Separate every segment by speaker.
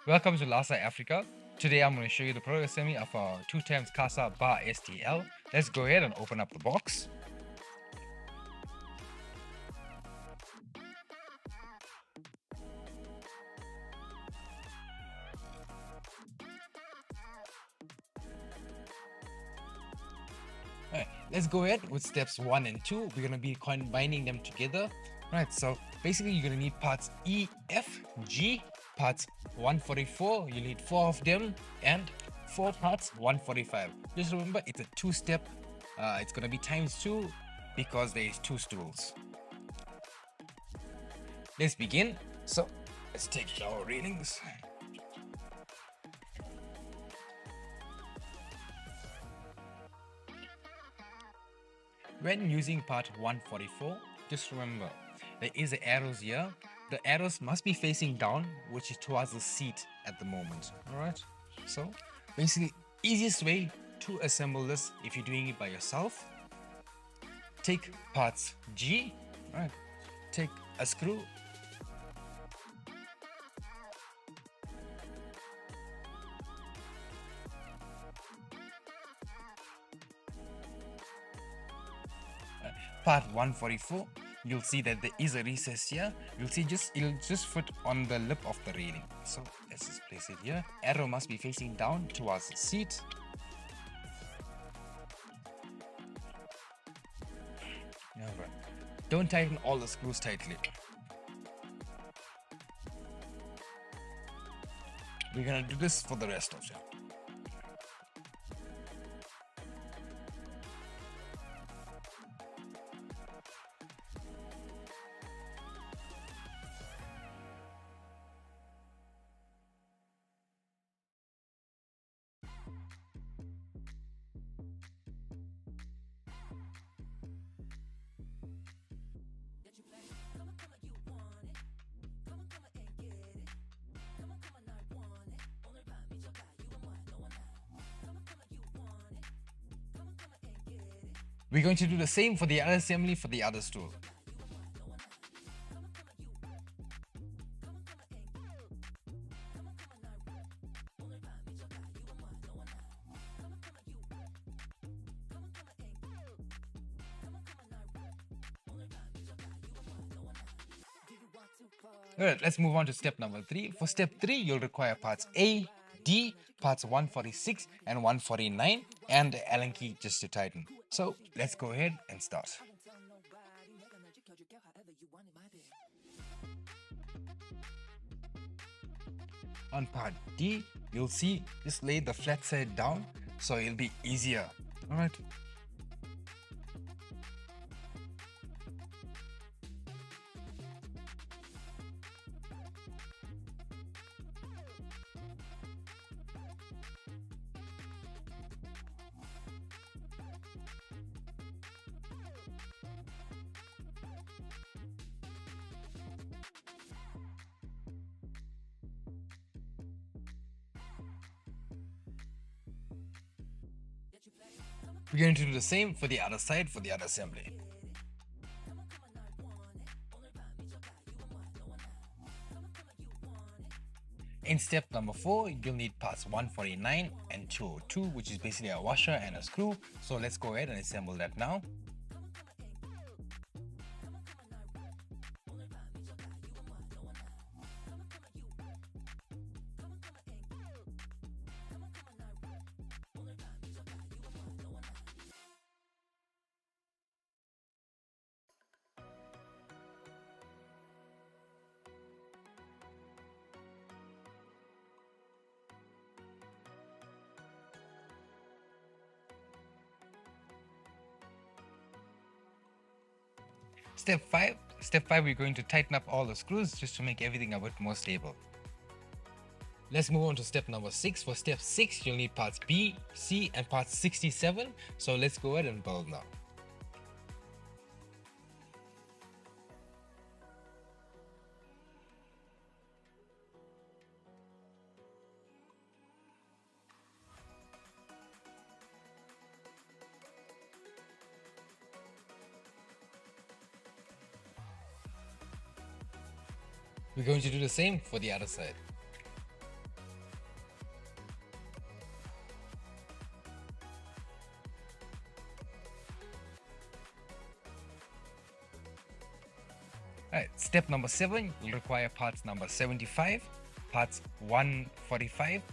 Speaker 1: Welcome to Lasa.Africa. Today I'm going to show you the product assembly of our 2x CASA-BARSTL. Let's go ahead and open up the box. Alright, let's go ahead with steps 1 and 2. We're going to be combining them together. Right, so basically you're going to need parts E, F, G, parts 144, you need 4 of them, and 4 parts 145. Just remember it's a 2-step, it's going to be times 2 because there is 2 stools. Let's begin. So let's take our railings. When using part 144, just remember there is the arrows here. The arrows must be facing down, which is towards the seat at the moment. Alright, so basically easiest way to assemble this if you're doing it by yourself, take parts G, right? Take a screw, part 144, you'll see that there is a recess here. You'll see it'll just fit on the lip of the railing. So let's just place it here. Arrow must be facing down towards the seat. Alright. Don't tighten all the screws tightly. We're gonna do this for the rest of them. We're going to do the same for the other assembly for the other stool. Alright, let's move on to step number 3. For step 3, you'll require parts A, D, parts 146 and 149, and the Allen key just to tighten. So let's go ahead and start. On part D, you'll see just lay the flat side down so it'll be easier. Alright. We're going to do the same for the other side for the other assembly. In step number 4, you'll need parts 149 and 202, which is basically a washer and a screw. So let's go ahead and assemble that now. Step 5, we're going to tighten up all the screws just to make everything a bit more stable. Let's move on to step number 6. For step 6, you'll need parts B, C and parts 67. So let's go ahead and build now. We're going to do the same for the other side. Alright, step number 7, you'll require parts number 75, parts 145,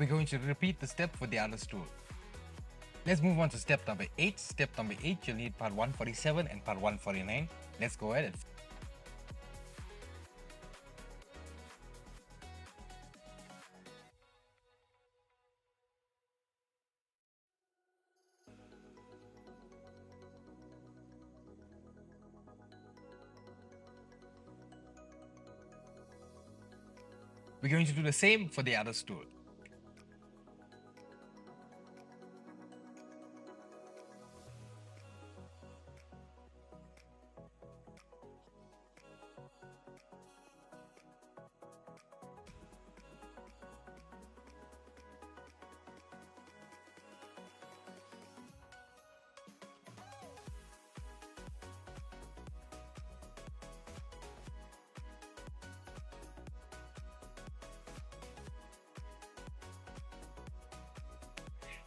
Speaker 1: we're going to repeat the step for the other stool. Let's move on to step number 8. Step number 8, you'll need part 147 and part 149. Let's go ahead and we're going to do the same for the other stool.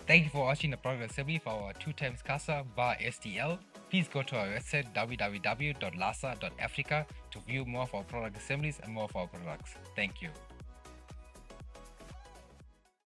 Speaker 1: Thank you for watching the product assembly for our 2x CASA-BARSTL. Please go to our website www.lasa.africa to view more of our product assemblies and more of our products. Thank you.